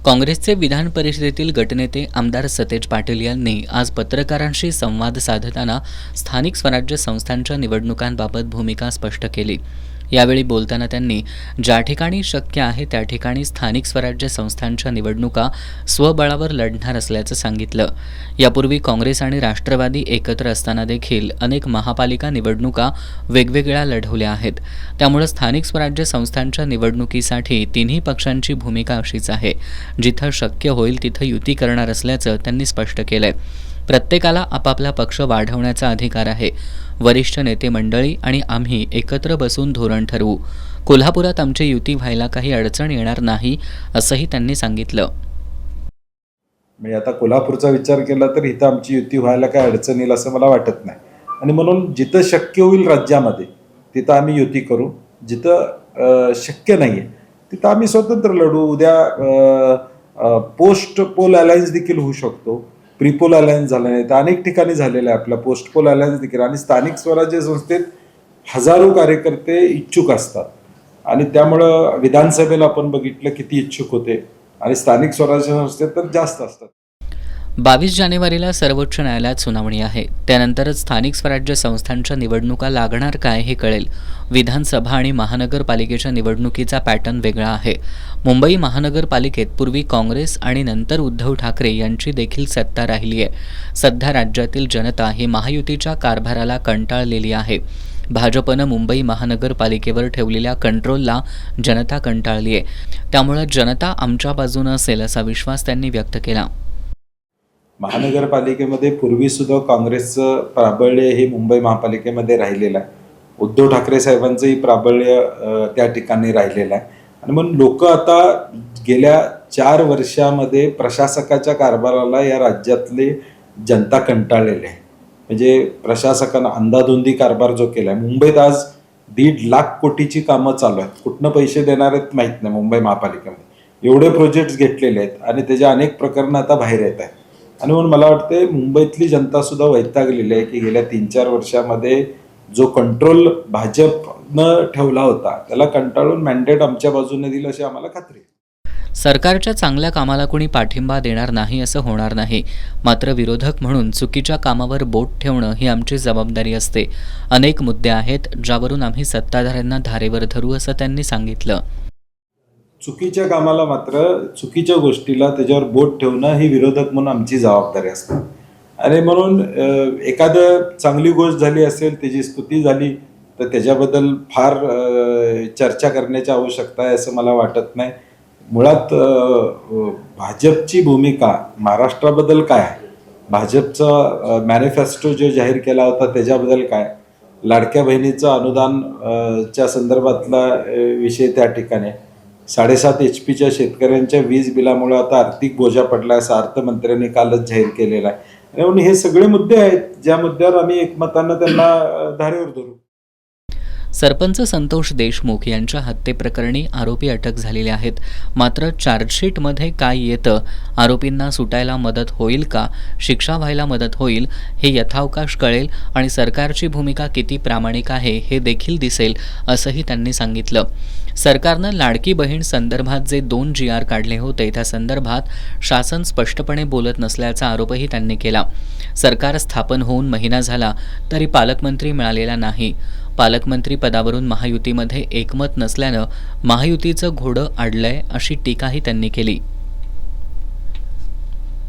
काँग्रेसचे विधान परिषदेतील गटनेते आमदार सतेज पाटील यांनी आज पत्रकारांशी संवाद साधताना स्थानिक स्वराज्य संस्थांच्या निवडणुकांबाबत भूमिका स्पष्ट केली। यावेळी बोलताना त्यांनी ज्या ठिकाणी शक्य आहे त्या ठिकाणी स्थानिक स्वराज्य संस्थांच्या निवडणुका स्वबळावर लढणार असल्याचं सांगितलं। यापूर्वी काँग्रेस आणि राष्ट्रवादी एकत्र असताना देखील अनेक महापालिका निवडणुका वेगवेगळ्या लढवल्या आहेत। त्यामुळे स्थानिक स्वराज्य संस्थांच्या निवडणुकीसाठी तिन्ही पक्षांची भूमिका अशीच आहे, जिथं शक्य होईल तिथं युती करणार असल्याचं त्यांनी स्पष्ट केलंय। प्रत्येकाला आपापला पक्ष वाढवण्याचा अधिकार आहे। वरिष्ठ नेते मंडळी आणि आम्ही एकत्र बसून धोरण ठरवू। कोल्हापुरात आमची युती व्हायला काही अडचण येणार नाही असंही त्यांनी सांगितलं। म्हणजे आता कोल्हापूरचा विचार केला तर इथं आमची युती व्हायला काही अडचण येईल असं मला वाटत नाही, आणि म्हणून जिथं शक्य होईल राज्यामध्ये तिथं आम्ही युती करू। जिथं शक्य नाही आहे तिथं आम्ही स्वतंत्र लढू। उद्या पोस्ट पोल अलायन्स देखील होऊ शकतो। प्रीपोल अलायन्स झाला नाही तर अनेक ठिकाणी झालेला आहे आपला पोस्ट पोल अलायन्स देखील। आणि स्थानिक स्वराज्य संस्थेत हजारो कार्यकर्ते इच्छुक असतात, आणि त्यामुळं विधानसभेला आपण बघितलं किती इच्छुक होते, आणि स्थानिक स्वराज्य संस्थेत तर जास्त असतात। 22 जानेवारीला सर्वोच्च न्यायालयात सुनावणी आहे। त्यानंतरच स्थानिक स्वराज्य संस्थांच्या निवडणुका लागणार काय हे कळेल। विधानसभा आणि महानगरपालिकेच्या निवडणुकीचा पॅटर्न वेगळा आहे। मुंबई महानगरपालिकेत पूर्वी काँग्रेस आणि नंतर उद्धव ठाकरे यांची देखील सत्ता राहिली आहे। सध्या राज्यातील जनता ही महायुतीच्या कारभाराला कंटाळलेली आहे। भाजपनं मुंबई महानगरपालिकेवर ठेवलेल्या कंट्रोलला जनता कंटाळली आहे। त्यामुळे जनता आमच्या बाजूने असेल असा विश्वास त्यांनी व्यक्त केला। महानगरपालिकेमध्ये पूर्वी सुद्धा काँग्रेसचं प्राबल्य हे मुंबई महापालिकेमध्ये राहिलेलं आहे। उद्धव ठाकरे साहेबांचंही प्राबल्य त्या ठिकाणी राहिलेलं आहे, आणि म्हणून लोक आता गेल्या 4 वर्षामध्ये प्रशासकाच्या कारभाराला या राज्यातले जनता कंटाळलेले आहे। म्हणजे प्रशासकानं अंधाधुंदी कारभार जो केला आहे। मुंबईत आज 1.5 लाख कोटीची कामं चालू आहेत। कुठनं पैसे देणार आहेत माहीत नाही। मुंबई महापालिकेमध्ये एवढे प्रोजेक्ट्स घेतलेले आहेत, आणि त्याच्या अनेक प्रकरणं आता बाहेर येत आहेत। आणि म्हणून मला वाटते मुंबईतली जनता सुद्धा वैतागलेली आहे की गेल्या 3-4 वर्षामध्ये जो कंट्रोल भाजपनं ठेवला होता त्याला कंटाळून मॅन्डेट आमच्या बाजूने दिलं अशी आम्हाला खात्री आहे। सरकारच्या चांगल्या कामाला कोणी पाठिंबा देणार नाही असं होणार नाही, मात्र विरोधक म्हणून चुकीच्या कामावर बोट ठेवणं ही आमची जबाबदारी असते। अनेक मुद्दे आहेत ज्यावरून आम्ही सत्ताधाऱ्यांना धारेवर धरू असं त्यांनी सांगितलं। चुकीच्या कामाला मात्र चुकीच्या गोष्टीला त्याच्यावर बोट ठेवणं ही विरोधक म्हणून आमची जबाबदारी असते। आणि म्हणून एखादं चांगली गोष्ट झाली असेल, त्याची स्तुती झाली तर त्याच्याबद्दल फार चर्चा करण्याची आवश्यकता आहे असं मला वाटत नाही। मुळात भाजपची भूमिका महाराष्ट्राबद्दल काय आहे, भाजपचा मॅनिफेस्टो जो जाहीर केला होता त्याच्याबद्दल काय, लाडक्या बहिणीचं अनुदानच्या संदर्भातला विषय त्या ठिकाणी, 7.5 HP शेतकऱ्यांच्या वीज बिलामुळे आता आर्थिक बोजा पडला असं अर्थमंत्र्यांनी कालच जाहीर केलेला आहे। म्हणून हे सगळे मुद्दे आहेत ज्या मुद्द्यावर आम्ही एकमतानं त्यांना धारेवर धरू। सरपंच संतोष देशमुख यांच्या हत्येप्रकरणी आरोपी अटक झालेले आहेत, मात्र चार्जशीटमध्ये काय येतं, आरोपींना सुटायला मदत होईल का, शिक्षा व्हायला मदत होईल हे यथावकाश कळेल, आणि सरकारची भूमिका किती प्रामाणिक आहे हे देखील दिसेल असंही त्यांनी सांगितलं। सरकारनं लाडकी बहीण संदर्भात जे 2 GR काढले होते त्या संदर्भात शासन स्पष्टपणे बोलत नसल्याचा आरोपही त्यांनी केला। सरकार स्थापन होऊन महिना झाला तरी पालकमंत्री मिळालेला नाही। पालकमंत्री पदावरून महायुतीमध्ये एकमत नसल्यानं महायुतीचं घोडं अडलंय अशी टीकाही त्यांनी केली।